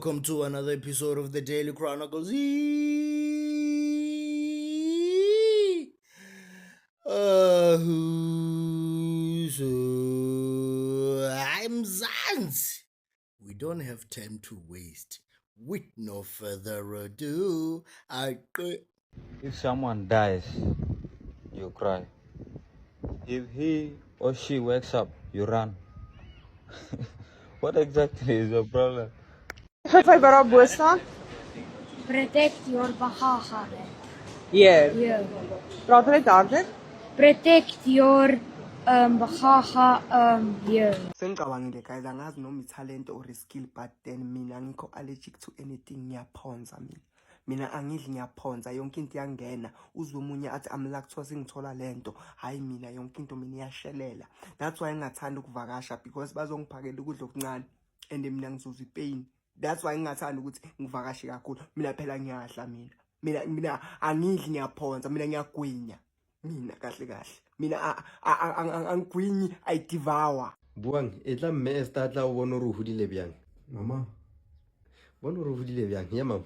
welcome to another episode of the Daily Chronicles. I'm Zanz. We don't have time to waste. With no further ado, If someone dies, you cry. If he or she wakes up, you run. What exactly is your problem? Fai busta? Protect your Bahaha. Yeah. Yeah. Praat hulle harder? Protect your Bahaha. Yeah. Sengicabangile guys, angazi noma ithalente or skill, but then mina ngikho allergic to anything. Ngiyaphonza mina angidli, ngiyaphonza, yonke into iyangena. Uzwe umunye athi I'm lactose, ngithola lento. Hayi mina yonke into mina iyashelela. That's why ngingathanda ukuvakasha, because bazongiphakela ukudla okuncane and mina ngizuzwa ipain. That's why ngingathanda ukuthi ngivakashe kakhulu. Mina phela ngiyadla mina angidli, ngiyaphonza, mina ngiyagwinya. Mina kahle mina angigwinyi, I devour. Buang, e tla mme e sta o bona re hodile bjang. Mama. Bona re hodile bjang. Ya mam.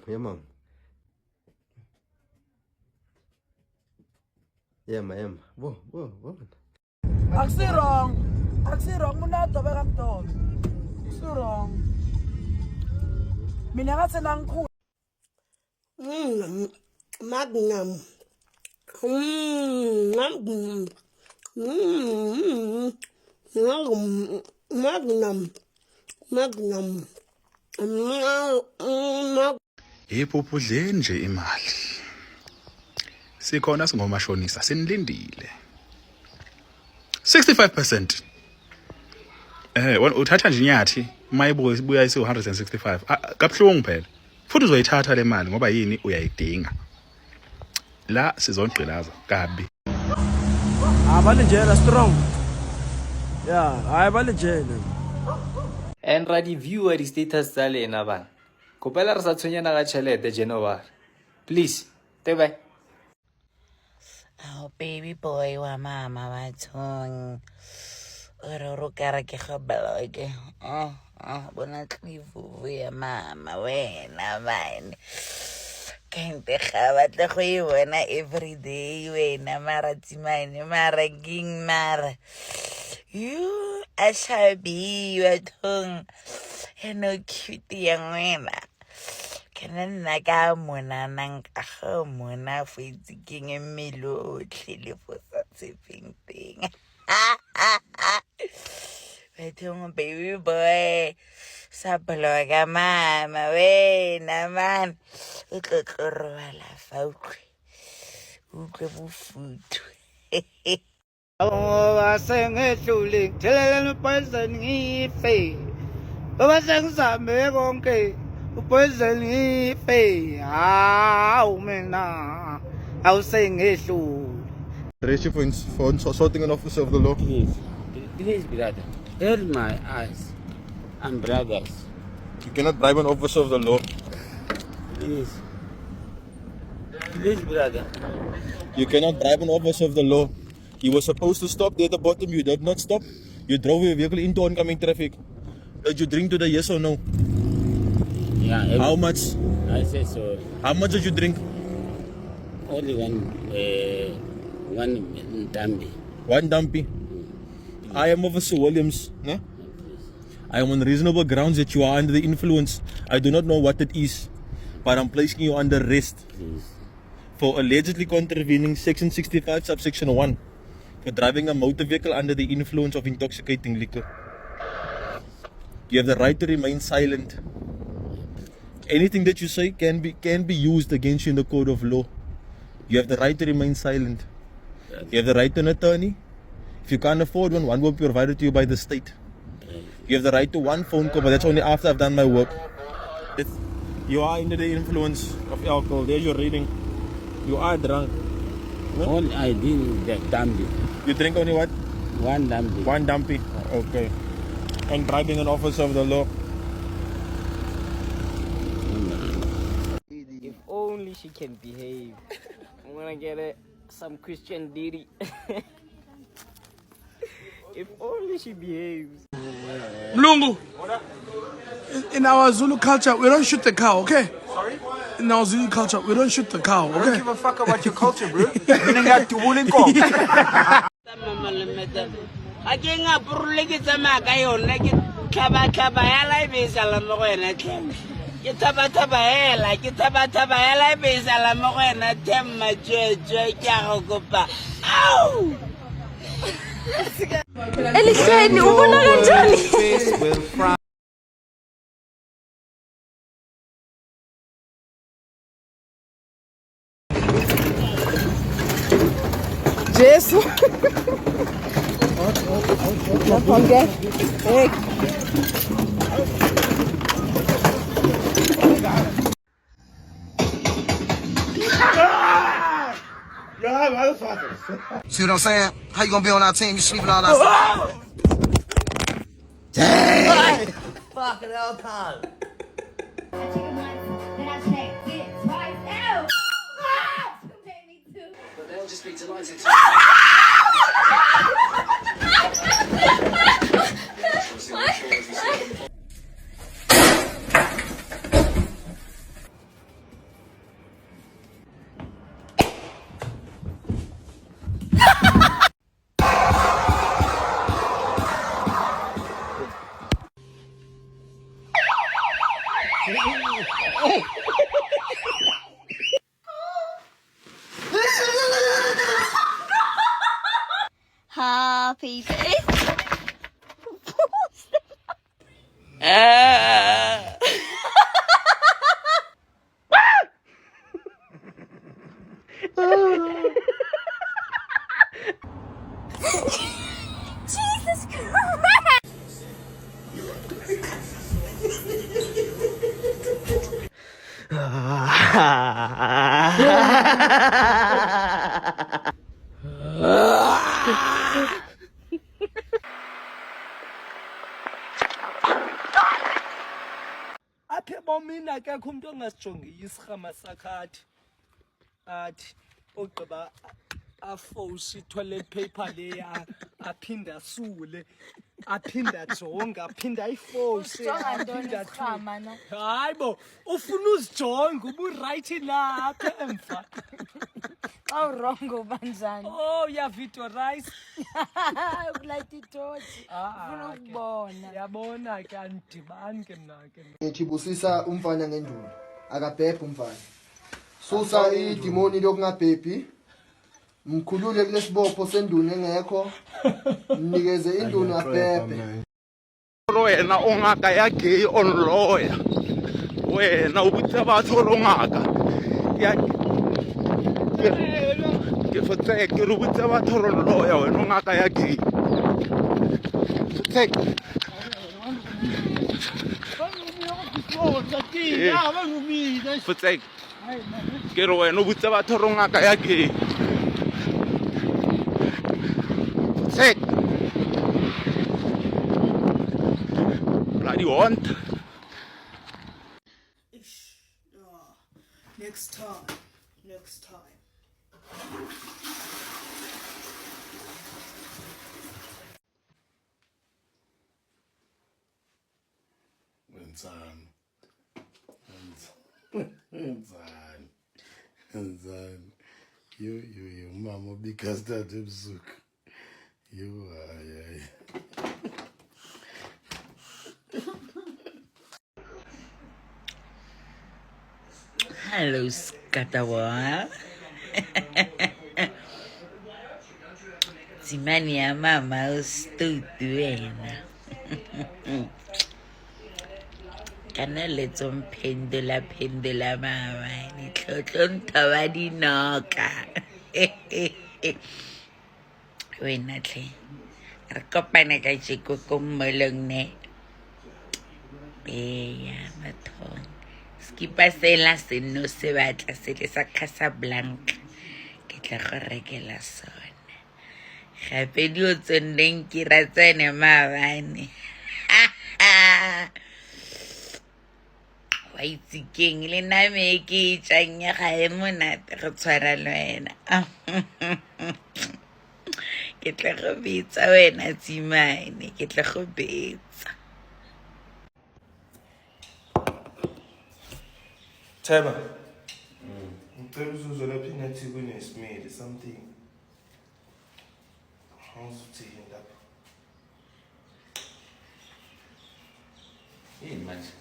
Yema. Wo. Aksi wrong. Muna dobe kamdobe. Aksi wrong. Mina ngathi nangikhulu. Magnum. Magnum. Iphupudle nje imali. Sikhona singomashonisa sinilindile. 65%. Uthatha nje inyathi mayibuya isi 165. Kabuhlungu phela. Futhi uzoyithatha le mali ngoba yini uyayidinga. La sizongqilaza kabi. Abalijela strong. Yeah, abalijela. And ready viewer di status tsa lena bana. Kopela re sa tshwenyana ka tšhelete January. Please, bye. Oh baby boy wa mama bathong. Oro kara ke khabaloke. Bona tlivu ya mama wena bane. Kente khabatla go e bona every day wena mara tsimane mara ging mara. You ashabi bathong. Eno cute yang wena. Kana nna ka mona nang ka mona fitse king emelo tlile for something thing. Bathong baby boy. Sabloga mama wena man. Utlorwala fa utlwe bufutu. Ngoba sengehlule ngithelele upoison ngife. Ngoba sengizame konke upoison ngife. Hawu mina awusengehlule. Ratio for sorting an officer of the law. Please brother, help my eyes. I'm brothers. You cannot bribe an officer of the law. Please brother. You cannot bribe an officer of the law. He was supposed to stop there at the bottom. You did not stop. You drove your vehicle into oncoming traffic. Did you drink today, yes or no? Yeah. How much? I say so. How much did you drink? Only one dumpy. One dumpy. I am Officer Williams. No? I am on reasonable grounds that you are under the influence. I do not know what it is, but I'm placing you under arrest for allegedly contravening Section 65, subsection 1, for driving a motor vehicle under the influence of intoxicating liquor. You have the right to remain silent. Anything that you say can be used against you in the court of law. You have the right to remain silent. You have the right to an attorney. If you can't afford one will be provided to you by the state. You have the right to one phone call, but that's only after I've done my work. You are under the influence of alcohol. There's your reading. You are drunk. No? All I did is that dumpy. You drink only what? One dumpy. One dumpy. Okay. And bribing an officer of the law. If only she can behave. I'm gonna get some Christian Diddy. If only she behaves. Mlungu, in our Zulu culture, we don't shoot the cow, okay? Sorry? In our Zulu culture, we don't shoot the cow, okay? I don't give a fuck about your culture, bro. Meaning to woolen call. Aking a burlikita magayon, like Tabatabaya is a la morena tem. Gitabatabaya, Gitabatabaya is a la morena tem, my judge, Yagopa. Ow! Eliseni, ubona kanjani? Jesu. Okay. Hey. See what I'm saying? How you gonna be on our team? You sleeping all outside? Dang! Fucking hell time. But they'll just be delighted Happy birthday. Jesus Christ! Aphe bomina akekho umuntu ongasijongiyo isirhama sakhathi athi ogqiba afowushe toilet paper leya aphinda asule aphinda ajonga aphinda ayifowushe aphinda hayibo ufuna uzijonga uburight lapha emva Xa urongo banjani? Oh, uyavitorise Ulayita itochi. Ufuna ukubona. Yabona ke andidibani ke mna ke. Ngithibusisa umfana ngenduna. Akabhebhe umfana. Susa idimoni lokungabhebhi. Mkhulule kulesibopho senduna engekho. Mnikeze induna abhebhe. Wena ongaka ya gay on lawyer. Wena ubutsa batho rongaka. Ya ke fotseke ke rubutsa batho lawyer wena ongaka ya gay. Fotseke. Fotseke. Ke re wena ubutsa batho rongaka ya gay. Sick. Bloody want. Next time. Next time. Nzan. You, mama, because that is you are, yeah. Hello, Scatawa. Simani ya mama ustutuena. Kana letso mphendula mama ni tlotlo ntaba dinoka. Wena tle. Re kopana ka jeko ko mmolong ne. Ya mathong. Skipa sela seno se batla se le sa Casablanca. Ke tla go rekela sona. Gape di o tsondeng ke ratsene maabane. Wa itsikeng le name ke tsanya ga e monate go tshwara le wena. ke tla go betsa wena tsimane, ke tla go betsa. Thaba. Ngicela uzuzo lapha engathi kunesimile something. Awuzuthini lapha. Yini manje?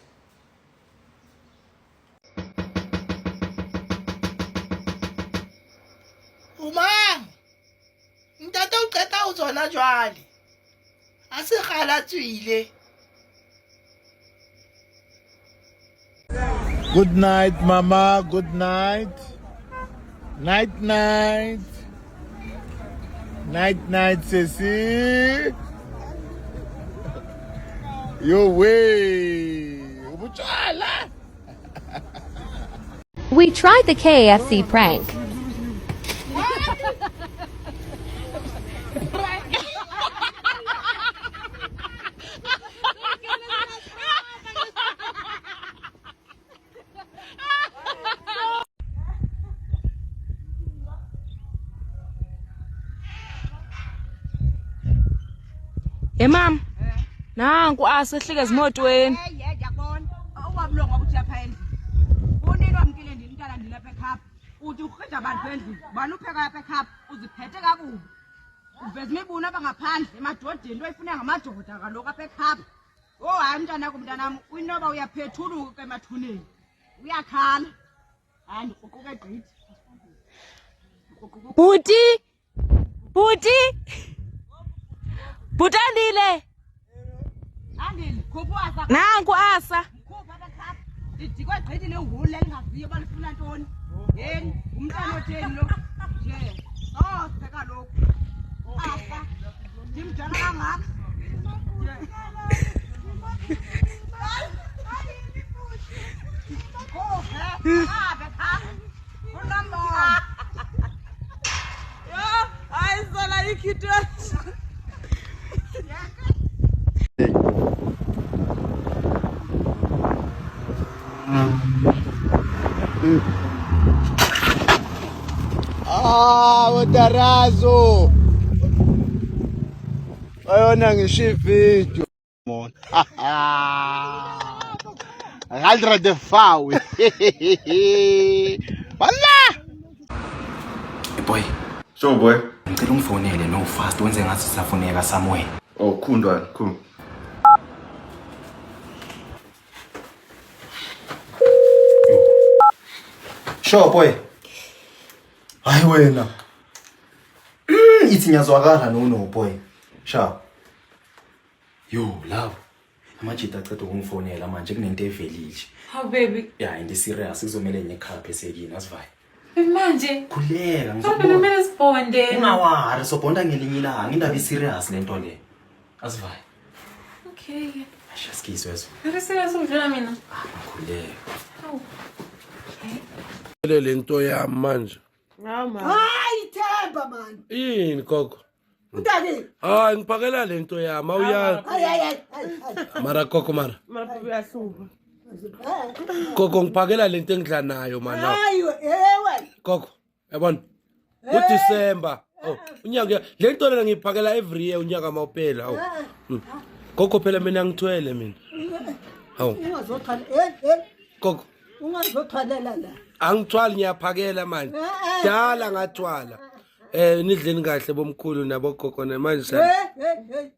Umang, ntate o qeta ho tsona jwale. A se kgala tswile. Good night, Mama. Good night. Night, night. Night, night, Sissy. Your way. We tried the KFC prank. Hey mom. Nangu asehlike ezimotweni. Yabona. Owabulonga ukuthi lapha endlini. Unini wamkile ndini umntana ndilapha ekhapha. Uthi ukheda abantu endlini. Bani upheka lapha ekhapha uziphethe kakubi. Uveza imibuna abangaphandle emadodeni oyifuna ngamadoda kaloku apha ekhapha. Oh hayi mntana kumntanami uyinoba uyaphethuluka emathuneni. Uyakhala. Hayi ndiququke gqithi. Bhuti! Bhuti! Bhutandile! Andile, khupha asa. Nangu asa. Khupha ekhapha. Idikwe gqithi lengulu lelingaziyo balifuna ntoni. Yeni, umntana otheni lo? Je. Oh, seka lokho. Asa. Ndimdala kangaka. Utarazo. Ayona ngisho ivideo. Galra de fawe. Wala. Boy. Sure boy. Ngicela ungifonele no fast wenze ngathi sisafoneka somewhere. Oh, cool man, cool. Sure boy. Hayi wena. Ithi ngiyazwakala no boy. Sha. Yo, love. Amajita aceda ukungifonela manje kunento evelile. How baby? Yeah, ndi serious kuzomela enye khaphe esekini asivaya. Manje. Khuleka ngizobona. Kumele sibonde. Ungawari sobonda ngelinye ilanga indaba serious lento le. Asivaya. Okay. Asheskizwe eso. Very serious udlala mina. Khuleka. Hawu. Lento yami manje. Hayi Themba man. Yini gogo? Mntake. Hayi ngiphakela lento yami awuyazi. Hayi. Mara gogo mara. Mara uyasuka. Gogo ngiphakela lento engidla nayo mana. Hayi ewe. Gogo yabona. uDecember. Oh, unyaka lento lena ngiphakela every year unyaka mawuphela. Awu. Gogo phela mina ngithwele mina. Hawu. Ungazoqhala Gogo. Ungazoqhalela la. Angithwali ngiyaphakela manje. Dala ngathwala. Nidleni kahle bomkhulu nabogogo manje. Hey.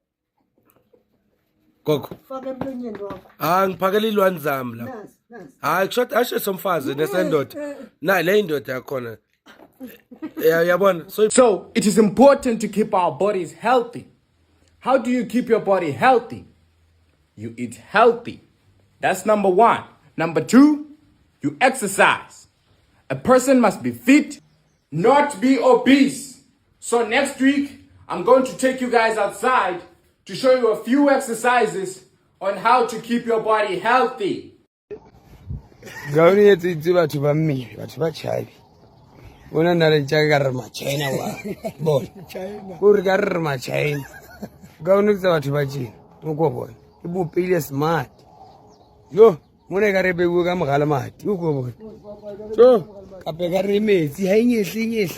Gogo. Faka emlonyeni wakho. Ngiphakela ilwani zami la. Hayi kusho ashe somfazi nesendoda. Na le indoda yakhona. Yabona. So it is important to keep our bodies healthy. How do you keep your body healthy? You eat healthy. That's number 1. Number 2, you exercise. A person must be fit, not be obese. So next week, I'm going to take you guys outside to show you a few exercises on how to keep your body healthy. Gauni yetu itiba tubami, batuba chai. Una nare chagarma China wa. Boy. Urgarma China. Gauni tsa batuba chi. Uko boy. Ibu pile smart. Yo, mone garebe buga magala mati. Uko boy. So, kapega remezi hainyehle.